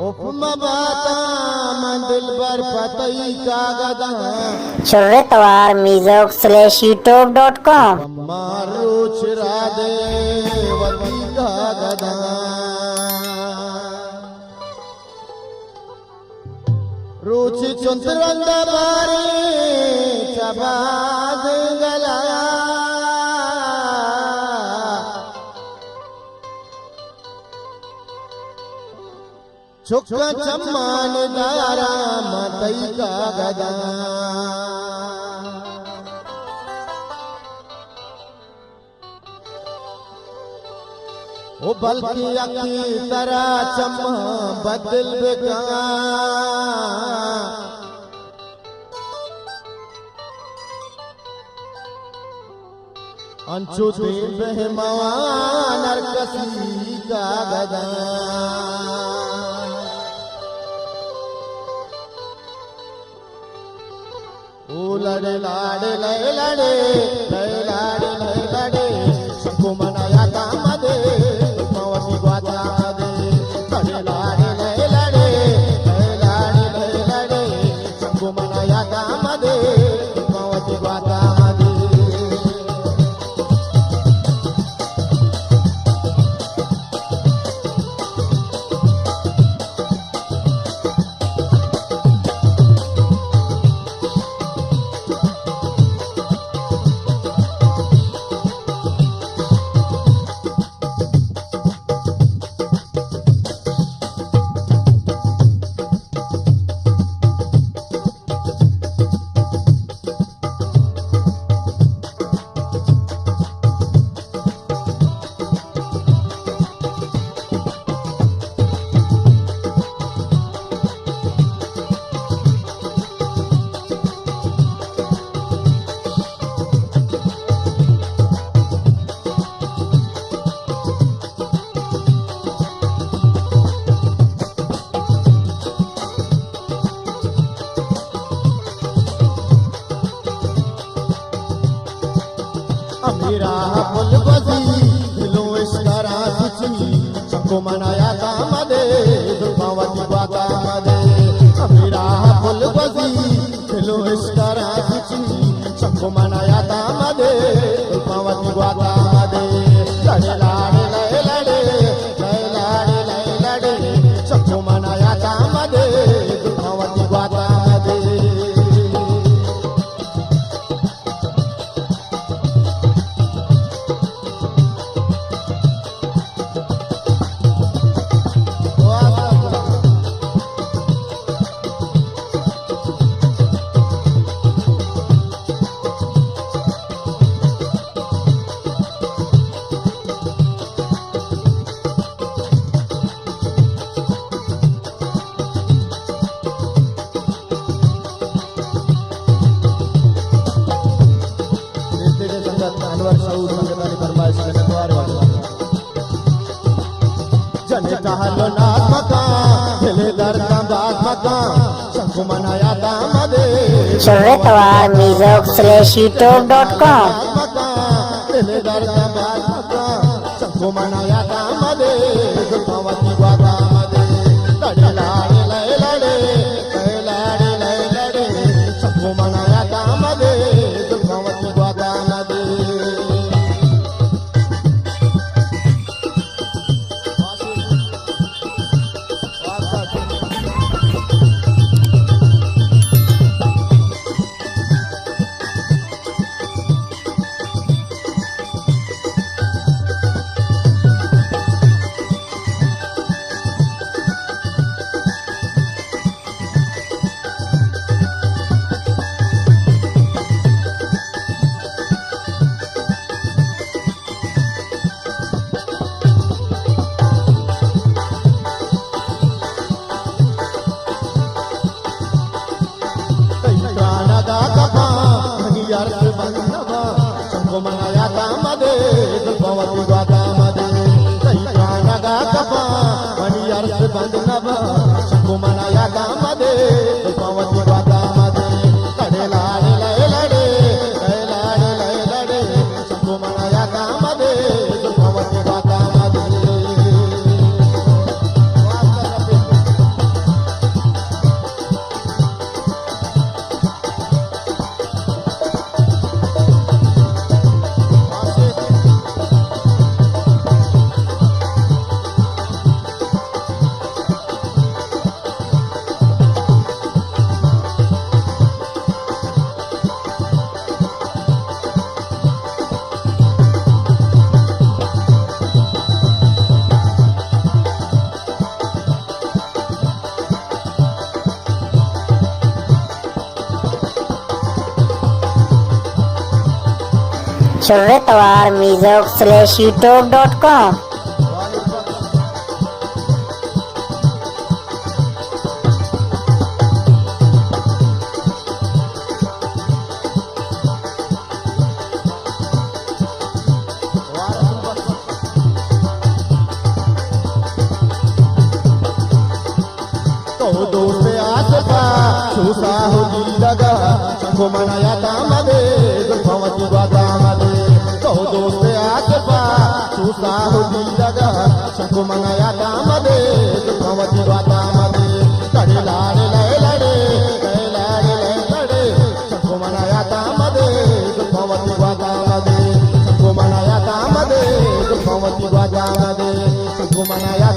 उपमा बाता मंदिल पर पतई कागदा Churretwar Mizok/youtube.com मारो चिरा दे वती कागदा रुचि चुंदरंद बारे चबाद गला चुक्का चम्मान दारा मतई का गदा ओ बल्कि अकी तरह चम्मा बदल बेगा अंचु दिन बहमवा नरकसी का गदा ओ लड़े लाड़े लड़े लड़े लड़े लाड़े लड़े लड़े सबको मनाया काम दे पवती गाता दे लड़े लाड़े लड़े लड़े लड़े लाड़े लड़े लड़े सबको मनाया काम दे पवती गाता दे अमीरा पुल बजी दिलो इश्करा सुची सबको मनाया काम दे दुर्गावती गाता दे अमीरा पुल बजी दिलो इश्करा सुची सबको मनाया काम दे दुर्गावती गाता दे लड़े लाड़े लड़े लड़े लड़े लाड़े लड़े लड़े सबको मनाया काम दे दुर्गावती गाता दे कहलो नाथ मकान दिले दर्द बात मकान सबको मनाया दाम दे Churretwar Mizok/youtube.com दिले दर्द बात मकान सबको मनाया दाम दे दुर्गावती गाता दे लड़े लाड़े लड़े लड़े लड़े लाड़े लड़े लड़े सबको मनाया दाम दे दुर्गावती गाता दे सबको मनाया काम दे दुर्गावती गाता दे नगा कपा मनियर से बंद नबा सबको मनाया काम दे दुर्गावती गाता दे लड़े लाड़े लड़े लड़े लड़े लाड़े लड़े लड़े सबको मनाया काम दे दुर्गावती गाता दे शुभ्रतवार मीजोक/youtube.com। तो दोस्त आसपा सुसा होती लगा शंको मनाया तामदे दुर्भावती बातामदे तो दोस्त आसपा सुसा होती लगा शंको मनाया तामदे दुर्भावती बातामदे लड़े लाड़े लड़े लड़े शंको मनाया तामदे दुर्भावती बातामदे शंको मनाया तामदे दुर्भावती बातामदे शंको मनाया